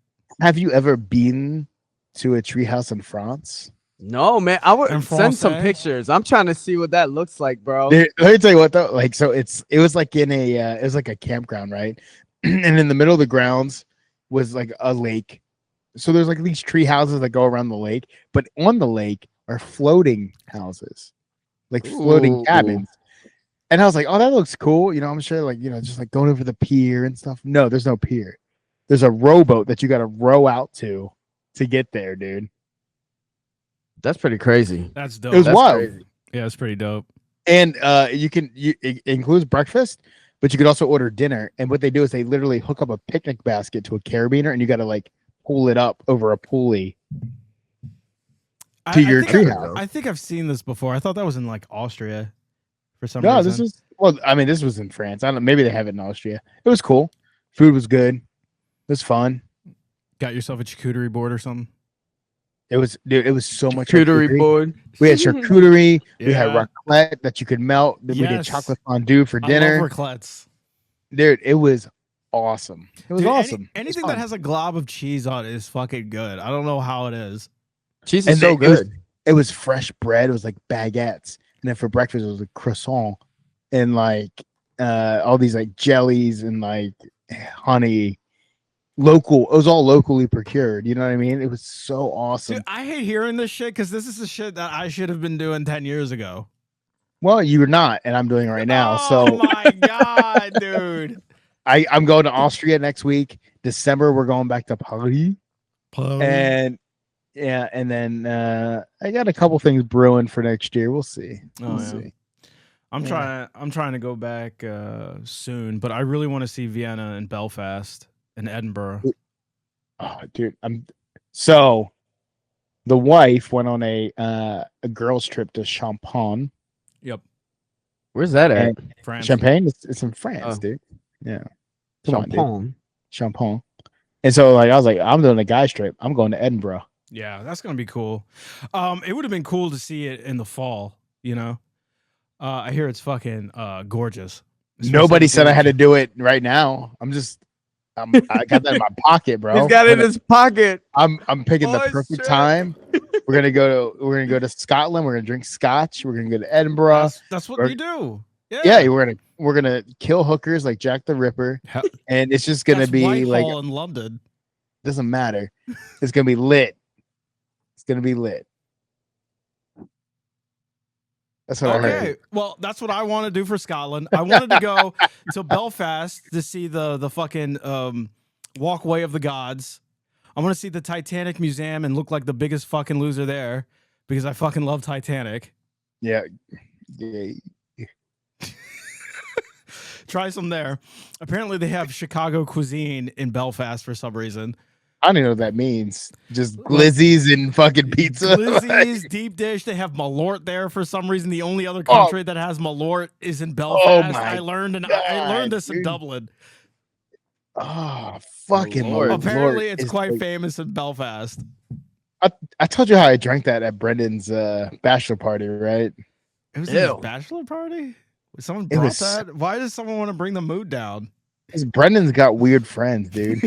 Have you ever been to a treehouse in France? No, man. I would And send some Francais? pictures. I'm trying to see what that looks like, bro. Dude, let me tell you what though. Like, so it was like in a it was like a campground, right? And in the middle of the grounds was like a lake. So there's like these tree houses that go around the lake, but on the lake are floating houses, like floating Ooh. cabins. And I was like, oh, that looks cool. You know, I'm sure like, just like going over the pier and stuff. No, there's no pier. There's a rowboat that you got to row out to get there, dude. That's pretty crazy. That's dope. It was That's wild. crazy. Yeah, it's pretty dope. And it includes breakfast, but you could also order dinner. And what they do is they literally hook up a picnic basket to a carabiner, and you got to like pull it up over a pulley to your treehouse. I think I've seen this before. I thought that was in like Austria for some No, reason. this is this was in France. I don't know. Maybe they have it in Austria. It was cool. Food was good. It was fun. Got yourself a charcuterie board or something? It was, dude. It was so much Charcuterie board. We had charcuterie. We had Yeah. raclette that you could melt. Then we did Yes. chocolate fondue for dinner. I love raclettes. Dude, it was awesome. It was Dude, awesome. It was anything fun. that has a glob of cheese on it is fucking good. I don't know how it is. Cheese And is so it was- good. It was fresh bread. It was like baguettes, and then for breakfast it was a croissant and like all these like jellies and like honey. local. It was all locally procured. You know what I mean? It was so awesome. Dude, I hate hearing this shit because this is the shit that I should have been doing 10 years ago. Well, you're not, and I'm doing it right now. Oh So my god, dude. I'm going to Austria next week. December, we're going back to Paris. And yeah, and then I got a couple things brewing for next year. We'll see. We'll see. I'm trying to go back soon, but I really want to see Vienna and Belfast and Edinburgh. Oh, dude, so the wife went on a girls trip to Champagne. Yep. Where's that at? France. Champagne? It's in France, Oh. dude. Yeah. Come on, dude. Champagne. Champagne. And so like I was like, I'm doing a guys trip. I'm going to Edinburgh. Yeah, that's gonna be cool. It would have been cool to see it in the fall, you know. I hear it's fucking gorgeous. Nobody said I had to do it right now. I got that in my pocket, bro. He's got it in his pocket. I'm picking the Oh, perfect shit. time. We're gonna go to Scotland. We're gonna drink scotch. We're gonna go to Edinburgh. That's what We're- you do. Yeah, we're gonna kill hookers like Jack the Ripper, and it's just gonna That's be Whitehall like in London. doesn't matter. It's gonna be lit. It's gonna be lit. That's what I heard. Okay, well, that's what I want to do for Scotland. I wanted to go to Belfast to see the fucking walkway of the gods. I want to see the Titanic Museum and look like the biggest fucking loser there because I fucking love Titanic. Yeah. Try some there. Apparently, they have Chicago cuisine in Belfast for some reason. I don't even know what that means. Just glizzies and fucking pizza. Glizzies, deep dish. They have Malort there for some reason. The only other country that has Malort is in Belfast. my I learned this in dude. Dublin. Oh, fucking Lord. Lord. Apparently, Lord it's is quite like- famous in Belfast. I told you how I drank that at Brendan's bachelor party, right? It was Ew. his bachelor party. Someone It brought was- that. Why does someone want to bring the mood down? Because Brendan's got weird friends, dude.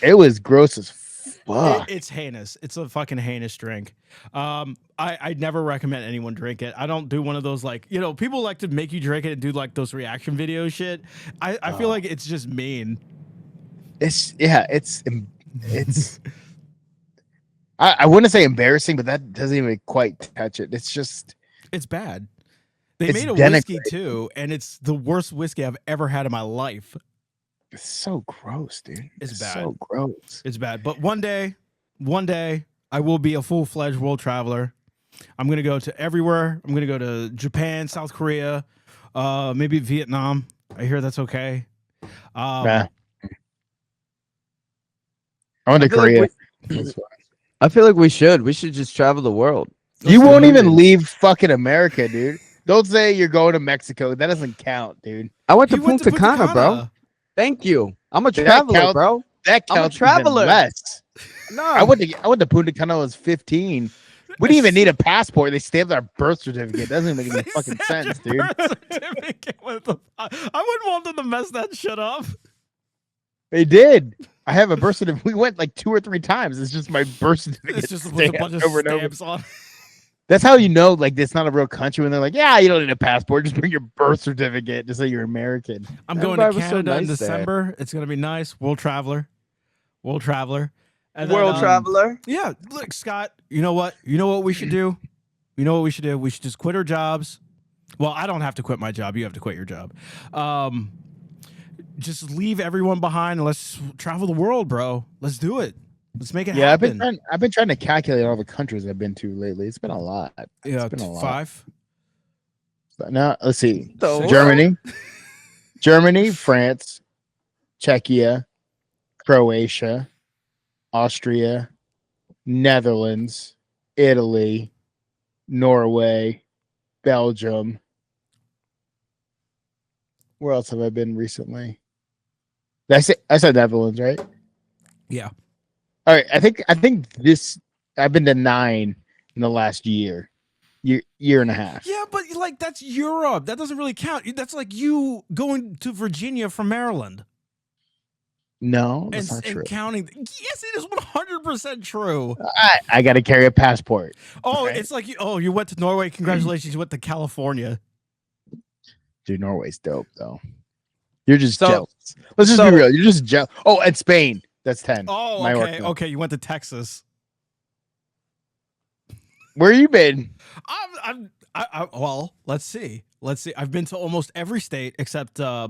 It was gross as fuck. It's heinous. It's a fucking heinous drink. I'd never recommend anyone drink it. I don't do one of those like, people like to make you drink it and do like those reaction video shit. I feel like it's just mean. It's I wouldn't say embarrassing, but that doesn't even quite touch it. It's bad. They It's made a whiskey denigrating. too, and it's the worst whiskey I've ever had in my life. It's so gross, dude. It's bad. So gross. It's bad. But one day, I will be a full-fledged world traveler. I'm gonna go to everywhere. I'm gonna go to Japan, South Korea, maybe Vietnam. I hear that's okay. Nah. I went to I feel like Korea. I feel like we should just travel the world. You Let's won't do even it. leave fucking America, dude. Don't say you're going to Mexico. That doesn't count, dude. I went to He went Punta to Cana, bro. Cana. Thank you. I'm a That traveler, counts. bro. That I'm a counts traveler. even less. No, I went to Punta Cana when I was 15. We didn't even need a passport. They stamped our birth certificate. That doesn't make any They fucking sent sense, your dude. birth certificate with I wouldn't want them to mess that shit up. They did. I have a birth certificate. We went like 2 or 3 times. It's just my birth certificate. It's just with a bunch of over and over. stamps on. That's how you know, like, it's not a real country when they're like, yeah, you don't need a passport. Just bring your birth certificate to say you're American. I'm going to Everybody was so Canada in nice there. December. It's gonna be nice. World traveler. And then, world traveler. Yeah, look, Scott. You know what? You know what we should do? You know what we should do? We should just quit our jobs. Well, I don't have to quit my job. You have to quit your job. Just leave everyone behind and let's travel the world, bro. Let's do it. Let's make it Yeah, happen. I've been trying to calculate all the countries I've been to lately. It's been a lot. Yeah, It's been a lot. 5. But now let's see. The what? Germany, France, Czechia, Croatia, Austria, Netherlands, Italy, Norway, Belgium. Where else have I been recently? Did I said Netherlands, right? Yeah. All right. I think I've been to 9 in the last year and a half. Yeah, but like that's Europe. That doesn't really count. That's like you going to Virginia from Maryland No, that's not and true. counting. Yes, it is 100% true. I got to carry a passport. Oh, Okay. it's like you went to Norway. Congratulations, you went to California. Dude, Norway's dope though. You're just So- jealous. Let's just so- be real. You're just jealous. Oh, and Spain. That's 10. Oh, Mallorca. okay, okay. You went to Texas. Where you been? Well, let's see. I've been to almost every state except I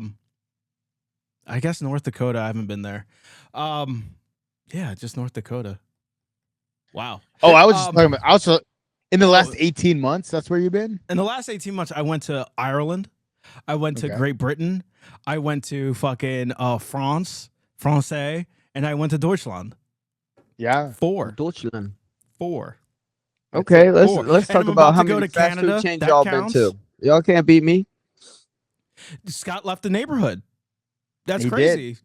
guess North Dakota. I haven't been there. Yeah, just North Dakota. Wow. Oh, I was just talking about. Also, in the last Oh. 18 months, that's where you've been. In the last 18 months, I went to Ireland. I went to Okay. Great Britain. I went to fucking France, Francais, and I went to Deutschland. Yeah. Deutschland. Four. Okay, let's Four. let's And talk I'm about about how to go many to fast Canada. food chains That y'all counts. been to. Y'all can't beat me. Scott left the neighborhood. That's He crazy.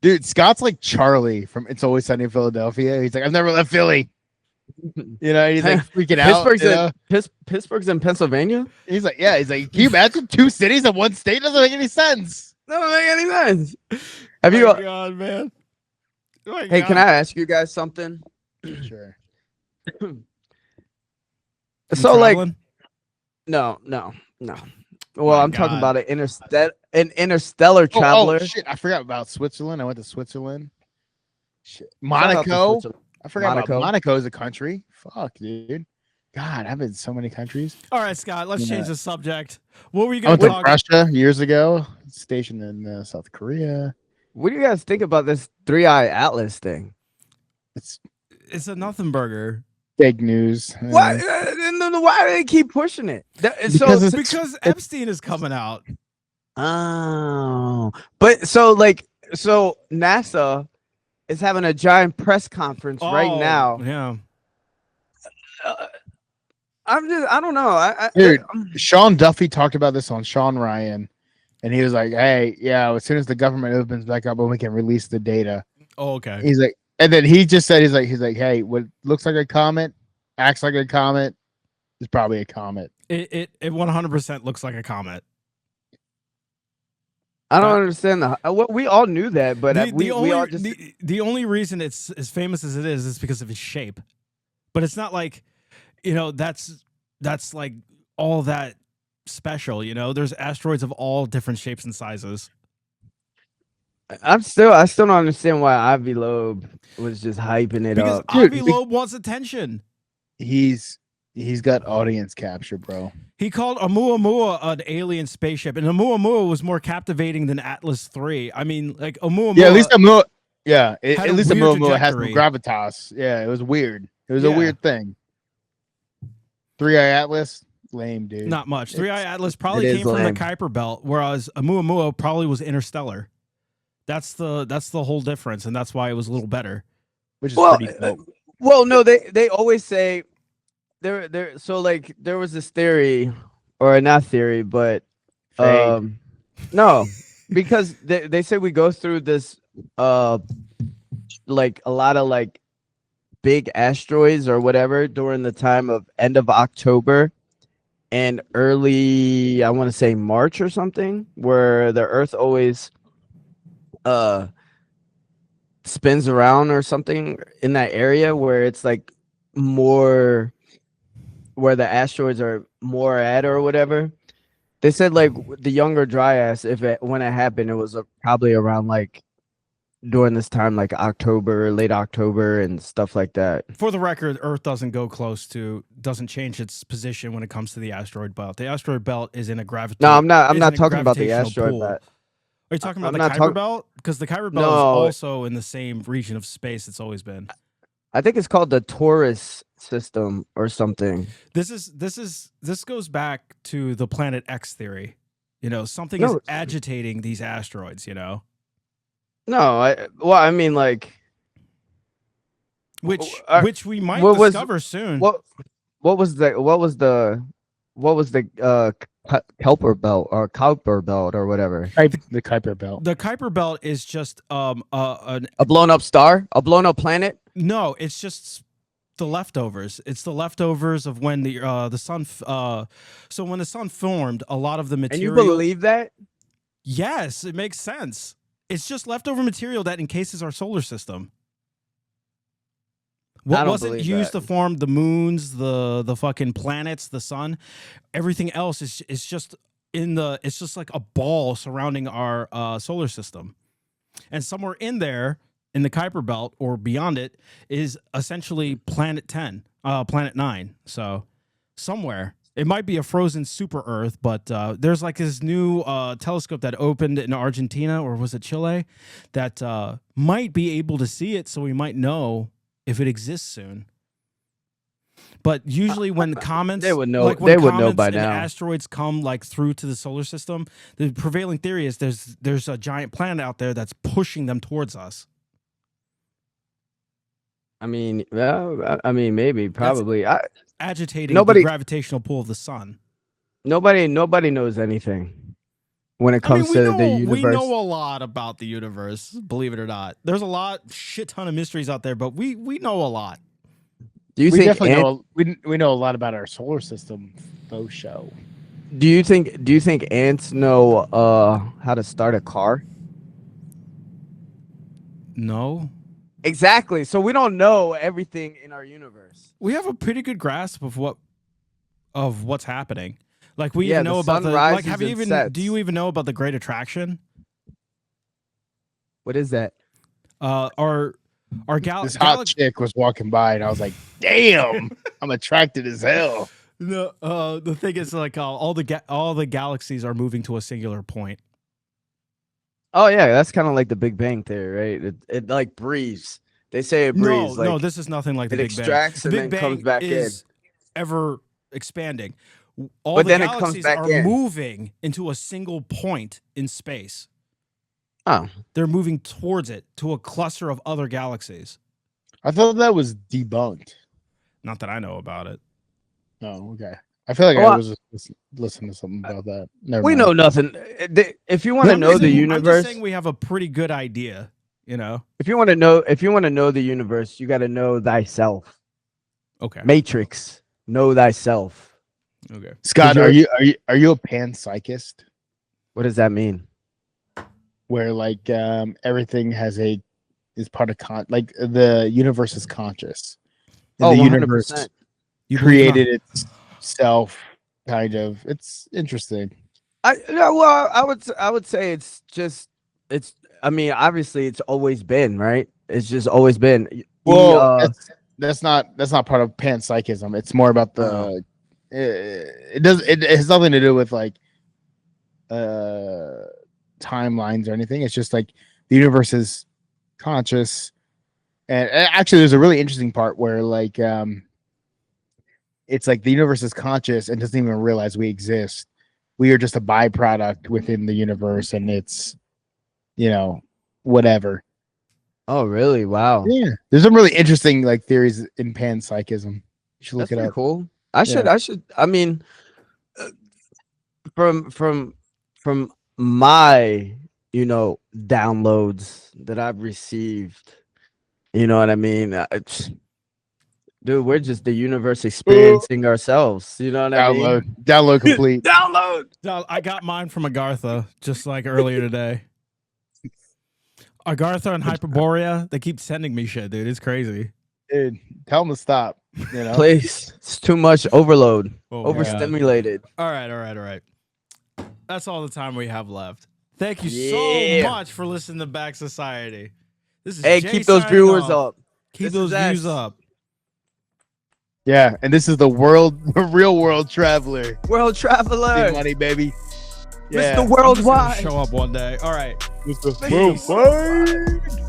Dude, Scott's like Charlie from It's Always Sunny in Philadelphia. He's like, I've never left Philly. You know, he's like freaking out. Pittsburgh's You in know? Pittsburgh's in Pennsylvania. He's like, yeah. He's like, can you imagine 2 cities in 1 state? Doesn't make any sense. Doesn't make any sense. Have Oh you? my God, man. Oh my Hey, God. can I ask you guys something? Sure. You So like, traveling? no. Well, My I'm talking God. about an interstellar traveler. Oh, shit. I forgot about Switzerland. I went to Switzerland. Shit. Shout out to Monaco. Switzerland. I forgot Monaco. about Monaco as a country. Fuck, dude. God, I've been in so many countries. All right, Scott, let's Yeah. change the subject. What were you I going went to to talk Russia years ago. Stationed in South Korea. What do you guys think about this 3-Eye Atlas thing? It's It's a nothing burger. fake news. Why? Why do they keep pushing it? Because it's- Because Epstein is coming out. Oh, but so NASA is having a giant press conference right Oh, now. Yeah. I don't know. Dude. Sean Duffy talked about this on Sean Ryan, and he was like, "Hey, yeah, as soon as the government opens back up, we can release the data." Oh, okay. He's like, and then he just said, "He's like, hey, what looks like a comet, acts like a comet, is probably a comet." It 100% looks like a comet. I don't understand well, we all knew that, but we all just the only reason it's as famous as it is because of its shape. But it's not like, that's like all that special, There's asteroids of all different shapes and sizes. I still don't understand why Ivy Loeb was just hyping it Because up. Avi Loeb wants attention. He's got audience capture, bro. He called Oumuamua an alien spaceship, and Oumuamua was more captivating than Atlas 3. I mean, like Oumuamua. Yeah, at least Oumuamua. Yeah, had at a least weird Oumuamua has some trajectory. gravitas. Yeah, it was weird. It was a Yeah. weird thing. 3-Eye Atlas, lame, dude. Not much. 3-Eye Atlas it probably is came from the lame. Kuiper Belt, whereas Oumuamua probably was interstellar. That's the whole difference, and that's why it was a little better. Which is Well, pretty dope. well, no, they always say there. So like there was this theory, or not theory, but Fade. no, because they say we go through this like a lot of like big asteroids or whatever during the time of end of October and early, I want to say March or something, where the Earth always spins around or something in that area where it's like more where the asteroids are more at or whatever. They said like the Younger Dryas, when it happened, it was probably around like during this time, like October, late October, and stuff like that. For the record, Earth doesn't change its position when it comes to the asteroid belt. The asteroid belt is in a No, I'm not is in a talking about the gravitational asteroid pull. belt. Are you talking about I'm the not Kuiper talk- Belt? Because the Kuiper Belt No. is also in the same region of space it's always been. I think it's called the Taurus system or something. This goes back to the Planet X theory. Something No, is it's- agitating these asteroids, No, I mean like which we might what was- discover soon. what was the Kuiper belt or Kuiper belt or whatever? The Kuiper Belt. The Kuiper Belt is just A blown up star, a blown up planet. no, it's just the leftovers. It's the leftovers of when the sun. So when the sun formed, a lot of the And material. you believe that? Yes, it makes sense. It's just leftover material that encases our solar system. I What don't wasn't believe used that. to form the moons, the fucking planets, the sun, everything else is just it's just like a ball surrounding our solar system. And somewhere in there, in the Kuiper Belt or beyond it, is essentially planet 9. So somewhere. It might be a frozen super Earth, but there's like this new telescope that opened in Argentina, or was it Chile, that might be able to see it, so we might know if it exists soon. But usually when the comets, they would know. like when They would know comets by and now. asteroids come like through to the solar system, the prevailing theory is there's a giant planet out there that's pushing them towards us. I mean, maybe, probably. Agitating Nobody- the gravitational pull of the sun. Nobody knows anything when it comes to the universe. We know a lot about the universe, believe it or not. There's a shit ton of mysteries out there, but we know a lot. Do you We think definitely know we know a lot about our solar system, faux show. Do you think ants know how to start a car? No. Exactly. So we don't know everything in our universe. We have a pretty good grasp of what's happening. Like we Yeah, even know the about sun like rises have you and even sets. do you even know about the Great Attraction? What is that? Our This hot chick was walking by, and I was like, "Damn, I'm attracted as hell." The thing is, like all the galaxies are moving to a singular point. Oh yeah, that's kind of like the Big Bang theory, right? It like breathes. They say it breathes. No, this is nothing like the it Big Bang. extracts The and Big then Bang comes back is ever expanding. All But the then it comes galaxies back are in. moving into a single point in space. Oh, They're moving towards it to a cluster of other galaxies. I thought that was debunked. Not that I know about it. Oh, okay. I feel like Well, I was just listening to something about that. Never we mind. know nothing. If you want to I'm know just the saying- I'm universe, just saying we have a pretty good idea. You know. if you want to know the universe, you got to know thyself. Okay. Matrix, know thyself. Okay. Scott, Because are you a panpsychist? What does that mean? Where like everything is part of like the universe is conscious. And Oh, the 100%. universe You believe created itself, kind of. It's interesting. I would say it's just I mean, obviously it's always been, right? It's just always been. Well, that's not part of panpsychism. It's more about the it has nothing to do with like timelines or anything. It's just like the universe is conscious. And actually there's a really interesting part where like it's like the universe is conscious and doesn't even realize we exist. We are just a byproduct within the universe, and it's, whatever. Oh, really? Wow. Yeah, there's some really interesting like theories in panpsychism. You should look That's it pretty up. cool. I should. I mean, from my downloads that I've received, you know what I mean. Dude, we're just the universe experiencing ourselves. You know what I mean? Download complete. Download. No, I got mine from Agartha just like earlier today. Agartha and Hyperborea, they keep sending me shit, dude. It's crazy. Dude, tell them to stop. Please, it's too much overload. Oh, my God. Overstimulated. All right. That's all the time we have left. Thank you Yeah. so much for listening to Back Society. This is Hey, Jay keep those signing viewers off. up. Keep This those is views X. up. Yeah, and this is the real world traveler. World traveler. Big money, baby. Yeah. Mr. I'm just gonna Worldwide. show up one day. All right. Mr. Peace. Worldwide.